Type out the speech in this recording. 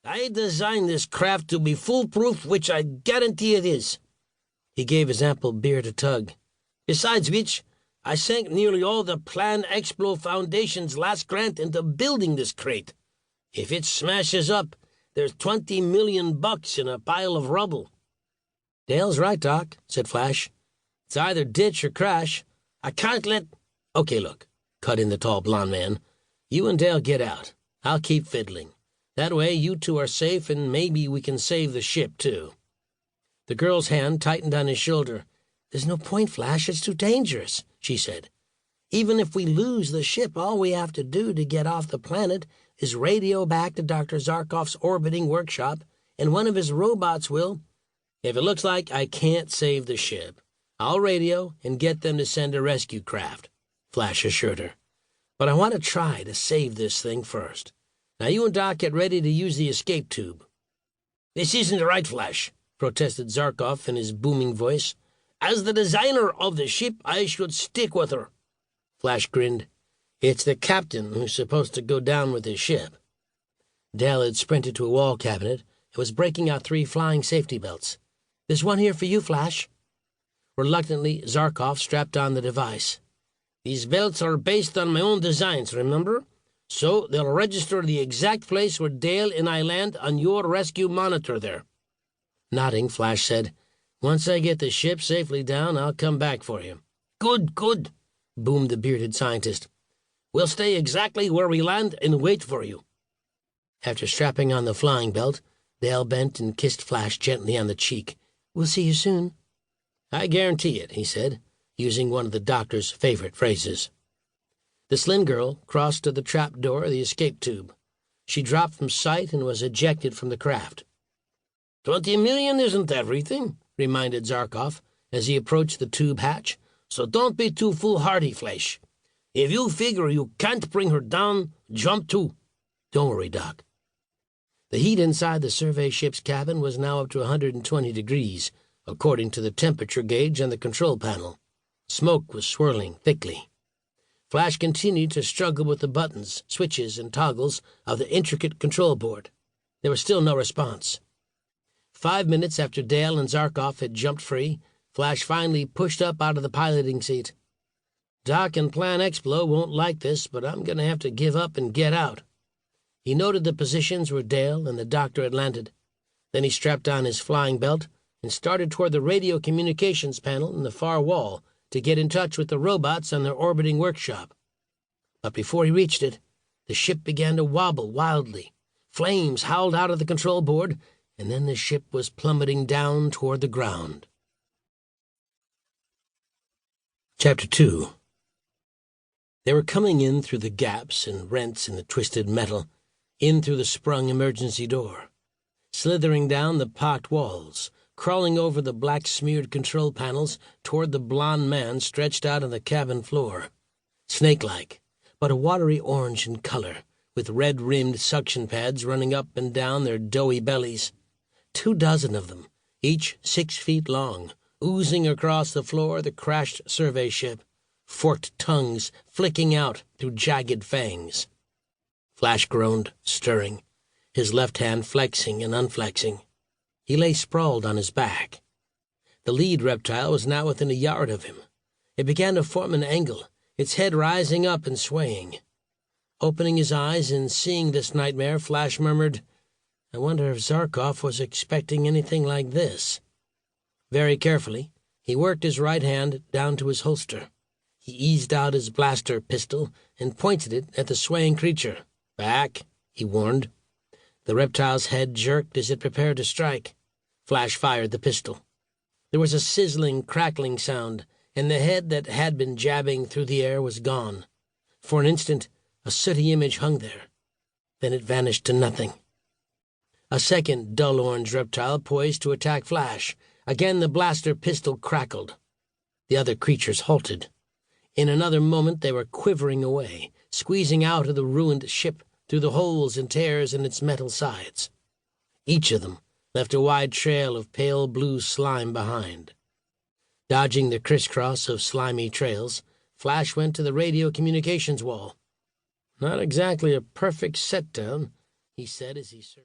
I designed this craft to be foolproof, which I guarantee it is." He gave his ample beard a tug. "Besides which, I sank nearly all the Plan Explo Foundation's last grant into building this crate. If it smashes up, there's $20 million in a pile of rubble." "Dale's right, Doc," said Flash. "It's either ditch or crash. I can't let—" "Okay, look," cut in the tall blond man. "You and Dale get out. I'll keep fiddling. That way you two are safe, and maybe we can save the ship, too." The girl's hand tightened on his shoulder. "There's no point, Flash. It's too dangerous," she said. "Even if we lose the ship, all we have to do to get off the planet is radio back to Dr. Zarkov's orbiting workshop, and one of his robots will—" "If it looks like I can't save the ship, I'll radio and get them to send a rescue craft," Flash assured her. "But I want to try to save this thing first. Now you and Doc get ready to use the escape tube." "This isn't right, Flash," protested Zarkov in his booming voice. "As the designer of the ship, I should stick with her." Flash grinned. "It's the captain who's supposed to go down with his ship." Dale had sprinted to a wall cabinet and was breaking out 3 flying safety belts. "There's one here for you, Flash." Reluctantly, Zarkov strapped on the device. "These belts are based on my own designs, remember? So they'll register the exact place where Dale and I land on your rescue monitor there." Nodding, Flash said, "Once I get the ship safely down, I'll come back for you." "Good, good," boomed the bearded scientist. "We'll stay exactly where we land and wait for you." After strapping on the flying belt, Dale bent and kissed Flash gently on the cheek. "We'll see you soon." "I guarantee it," he said, using one of the doctor's favorite phrases. The slim girl crossed to the trap door of the escape tube. She dropped from sight and was ejected from the craft. "$20 million isn't everything," reminded Zarkov as he approached the tube hatch, "so don't be too foolhardy, Flash. If you figure you can't bring her down, jump too." "Don't worry, Doc." The heat inside the survey ship's cabin was now up to 120 degrees, according to the temperature gauge on the control panel. Smoke was swirling thickly. Flash continued to struggle with the buttons, switches, and toggles of the intricate control board. There was still no response. 5 minutes after Dale and Zarkov had jumped free, Flash finally pushed up out of the piloting seat. "Doc and Plan Explo won't like this, but I'm going to have to give up and get out." He noted the positions where Dale and the doctor had landed. Then he strapped on his flying belt and started toward the radio communications panel in the far wall to get in touch with the robots on their orbiting workshop. But before he reached it, the ship began to wobble wildly. Flames howled out of the control board, and then the ship was plummeting down toward the ground. Chapter 2. They were coming in through the gaps and rents in the twisted metal, in through the sprung emergency door, slithering down the pocked walls, crawling over the black-smeared control panels toward the blond man stretched out on the cabin floor. Snake-like, but a watery orange in color, with red-rimmed suction pads running up and down their doughy bellies. 24 of them, each 6 feet long, oozing across the floor of the crashed survey ship, forked tongues flicking out through jagged fangs. Flash groaned, stirring, his left hand flexing and unflexing. He lay sprawled on his back. The lead reptile was now within a yard of him. It began to form an angle, its head rising up and swaying. Opening his eyes and seeing this nightmare, Flash murmured, "I wonder if Zarkov was expecting anything like this." Very carefully, he worked his right hand down to his holster. He eased out his blaster pistol and pointed it at the swaying creature. "Back," he warned. The reptile's head jerked as it prepared to strike. Flash fired the pistol. There was a sizzling, crackling sound, and the head that had been jabbing through the air was gone. For an instant, a sooty image hung there. Then it vanished to nothing. A second dull orange reptile poised to attack Flash. Again the blaster pistol crackled. The other creatures halted. In another moment they were quivering away, squeezing out of the ruined ship through the holes and tears in its metal sides. Each of them left a wide trail of pale blue slime behind. Dodging the crisscross of slimy trails, Flash went to the radio communications wall. "Not exactly a perfect set-down," he said as he searched.